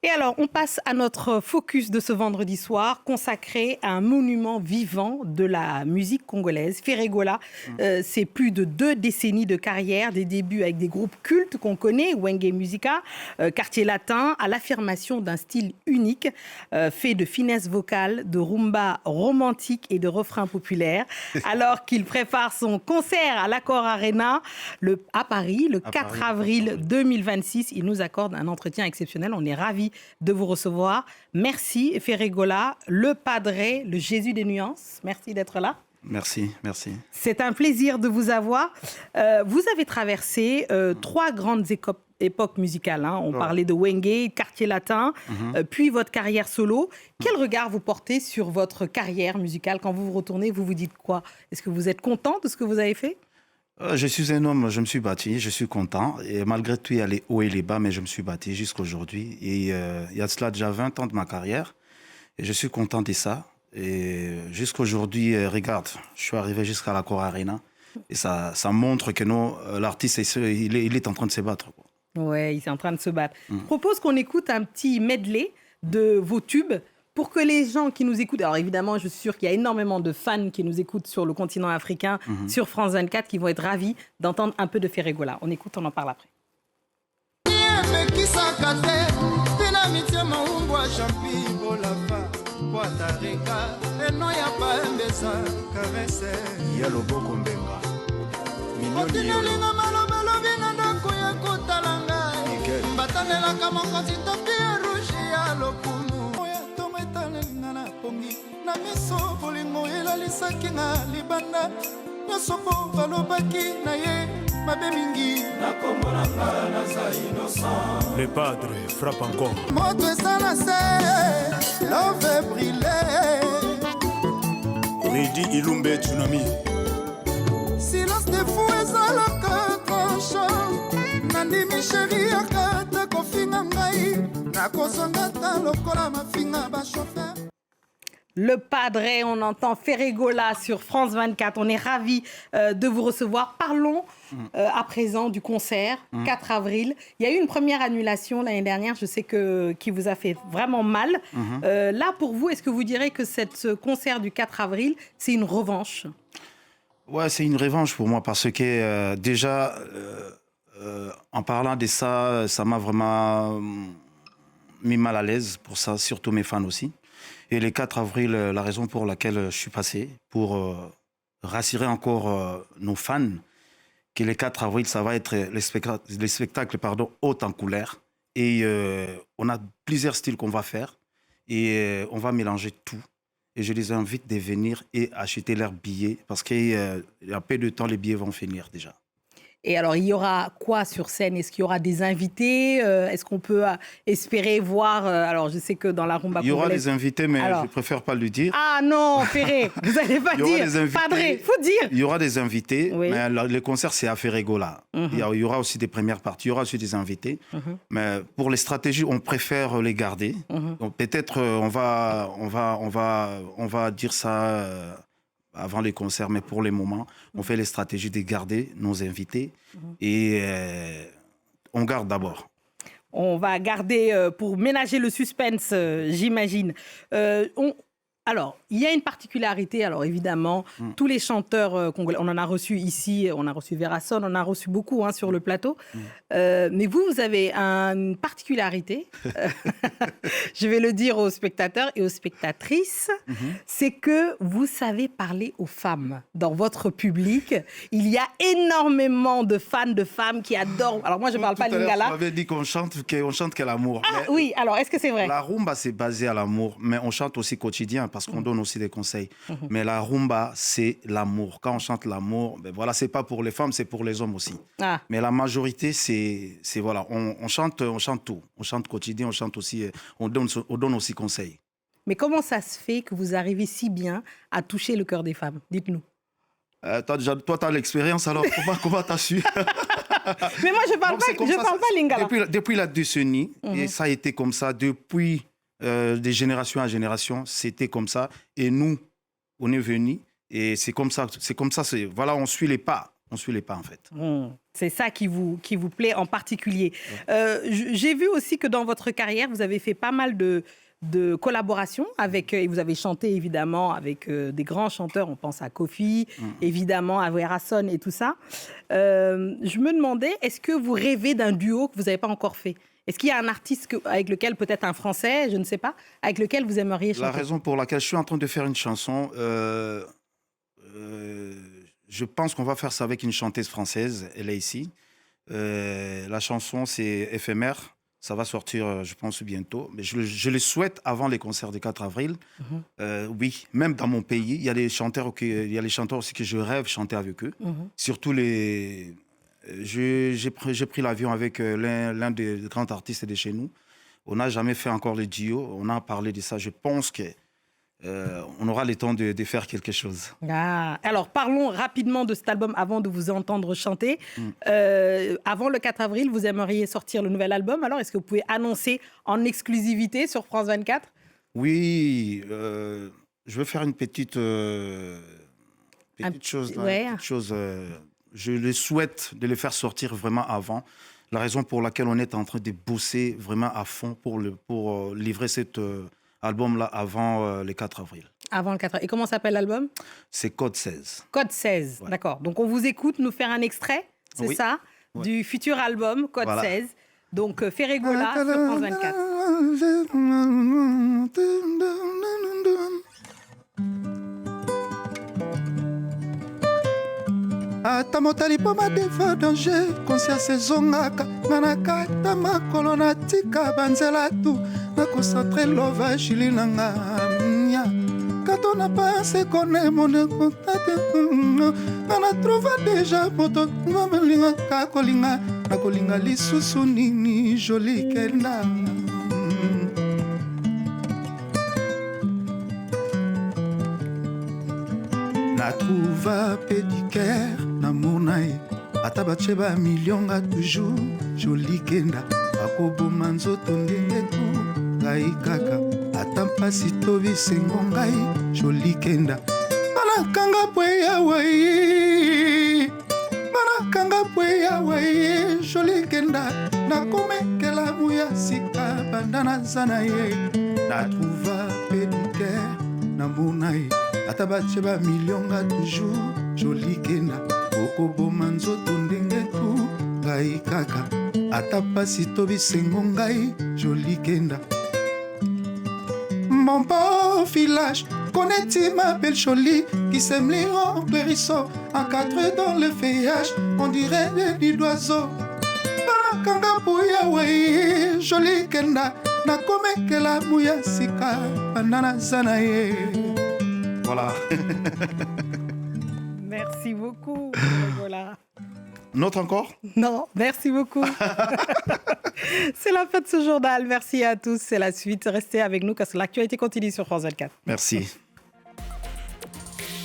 Et alors, on passe à notre focus de ce vendredi soir, consacré à un monument vivant de la musique congolaise. Ferregola, c'est plus de 2 décennies de carrière, des débuts avec des groupes cultes qu'on connaît, Wenge Musica, Quartier Latin, à l'affirmation d'un style unique, fait de finesse vocale, de rumba romantique et de refrains populaires. Alors qu'il prépare son concert à l'Accor Arena à Paris, le 4 avril 2026, il nous accorde un entretien exceptionnel. On est ravis de vous recevoir. Merci Ferregola, le padré, le Jésus des nuances. Merci d'être là. Merci, merci. C'est un plaisir de vous avoir. Vous avez traversé 3 grandes époques musicales. On parlait de Wenge, Quartier Latin, puis votre carrière solo. Quel regard vous portez sur votre carrière musicale? Quand vous vous retournez, vous vous dites quoi? Est-ce que vous êtes content de ce que vous avez fait? Je suis un homme, je me suis bâti, je suis content. Et malgré tout, il y a les hauts et les bas, mais je me suis bâti jusqu'à aujourd'hui. Et il y a cela déjà 20 ans de ma carrière. Et je suis content de ça. Et jusqu'à aujourd'hui, regarde, je suis arrivé jusqu'à l'Accor Arena. Et ça montre que l'artiste, il est en train de se battre. Oui, il est en train de se battre. Je propose qu'on écoute un petit medley de vos tubes pour que les gens qui nous écoutent... Alors évidemment, je suis sûre qu'il y a énormément de fans qui nous écoutent sur le continent africain, sur France 24, qui vont être ravis d'entendre un peu de Ferregola. On écoute, on en parle après. Na miso bolingo elalisaki nga libanda nyonso mpo balobaki na ye mabe mingi nakombolanga naza innocent. Le padre frappe encore. Moto eza na se love brille Ridi Ilumbe Tsunami. silence de fou ezalaka tranchant nandimi sheri akata kofinga ngai nakozonga ta lokola mafinga bashofer. Le Padré, on entend Ferregola sur France 24. On est ravis de vous recevoir. Parlons à présent du concert, 4 avril. Il y a eu une première annulation l'année dernière, je sais qui vous a fait vraiment mal. Là, pour vous, est-ce que vous direz que ce concert du 4 avril, c'est une revanche? Ouais, c'est une revanche pour moi parce que déjà, en parlant de ça, ça m'a vraiment mis mal à l'aise pour ça, surtout mes fans aussi. Et le 4 avril, la raison pour laquelle je suis passé, pour rassurer encore nos fans, que le 4 avril, ça va être les spectacles haut en couleur. Et on a plusieurs styles qu'on va faire. Et on va mélanger tout. Et je les invite de venir et acheter leurs billets. Parce qu'il y a peu de temps, les billets vont finir déjà. Et alors, il y aura quoi sur scène? Est-ce qu'il y aura des invités? Est-ce qu'on peut espérer voir... alors, je sais que dans la rumba... Il y aura des invités, mais je préfère pas le dire. Ah non, Ferré, vous n'allez pas dire. Padré, faut dire. Il y aura des invités, oui. Mais le concert, c'est à Ferregola. Il y aura aussi des premières parties, il y aura aussi des invités. Mais pour les stratégies, on préfère les garder. Donc peut-être on va dire ça... avant les concerts, mais pour le moment, on fait les stratégies de garder nos invités et on garde d'abord. On va garder, pour ménager le suspense, j'imagine. Alors, il y a une particularité, alors évidemment, tous les chanteurs congolais, on en a reçu ici, on a reçu Verasson, on en a reçu beaucoup sur le plateau, mais vous avez une particularité, je vais le dire aux spectateurs et aux spectatrices, c'est que vous savez parler aux femmes. Dans votre public, il y a énormément de fans de femmes qui adorent, alors moi je ne parle pas lingala. Vous m'avez dit qu'on chante que l'amour. Ah oui, alors est-ce que c'est vrai? La rumba, c'est basé à l'amour, mais on chante aussi quotidien, parce qu'on donne aussi des conseils. Mais la rumba, c'est l'amour. Quand on chante l'amour, ben voilà, c'est pas pour les femmes, c'est pour les hommes aussi. Mais la majorité, c'est voilà, on chante tout. On chante quotidien, on chante aussi, on donne aussi conseils. Mais comment ça se fait que vous arrivez si bien à toucher le cœur des femmes? Dites-nous. Toi, tu as l'expérience, alors comment tu as su? Mais moi, je parle pas lingala. Depuis la décennie, et ça a été comme ça, depuis de génération à génération, c'était comme ça. Et nous, on est venus, et c'est comme ça. Voilà, on suit les pas on suit les pas en fait. C'est ça qui vous plaît en particulier. J'ai vu aussi que dans votre carrière, vous avez fait pas mal de collaborations avec, et vous avez chanté évidemment avec des grands chanteurs, on pense à Kofi, évidemment à Werason et tout ça. Je me demandais, est-ce que vous rêvez d'un duo que vous n'avez pas encore fait? Est-ce qu'il y a un artiste avec lequel, peut-être un Français, je ne sais pas, avec lequel vous aimeriez chanter? La raison pour laquelle je suis en train de faire une chanson, je pense qu'on va faire ça avec une chanteuse française, elle est ici. La chanson, c'est éphémère. Ça va sortir, je pense, bientôt. Mais je le souhaite avant les concerts du 4 avril. Oui, même dans mon pays, il y a les chanteurs aussi que je rêve chanter avec eux. Surtout les... J'ai pris l'avion avec l'un des grands artistes de chez nous. On n'a jamais fait encore le duo. On a parlé de ça. Je pense que on aura le temps de faire quelque chose. Alors, parlons rapidement de cet album avant de vous entendre chanter. Avant le 4 avril, vous aimeriez sortir le nouvel album. Alors, est-ce que vous pouvez annoncer en exclusivité sur France 24? Oui, je veux faire une petite chose. Je le souhaite de le faire sortir vraiment avant. La raison pour laquelle on est en train de bosser vraiment à fond pour livrer cet album-là avant le 4 avril. Avant le 4 avril. Et comment s'appelle l'album? C'est Code 16. Code 16, voilà. D'accord. Donc on vous écoute nous faire un extrait, c'est ça, du futur album Code 16. Donc Ferregola sur France 24. ata motali mpo madefa danger conscience ezongaka nga nakata makolo natika banzela tu nakoncentre lova jili nanga nya kato na pense kone mone kontate nga natrouva deja moto namelingaka kolinga nakolinga lisusu nini joli kenda natrouva pédicaire namona ye ata batie bamilio nga toujours joli kenda akoboma nzoto ndenge tu ngai kaka ata mpasi to bisengo ngai joli kenda banakanga pwe yawe joli kenda nakomekela muya sika banda naza na ye natrouva pédicaire namona ye ata batie bamilio nga toujours joli kenda okoboma nzoto ndenge tu ngai kaka ata pasi to bisengo ngai joli kenda mon beau village connais-tu ma belle jolie qui sème les hérisson encadré dans le feuillage on dirait des nids d'oiseaux banakanga mpuya wei joli kenda nakomekela muya sika banda naza na ye. Voilà. Merci beaucoup. Voilà. Notre encore? Non, merci beaucoup. C'est la fin de ce journal. Merci à tous. C'est la suite. Restez avec nous parce que l'actualité continue sur France 24. Merci.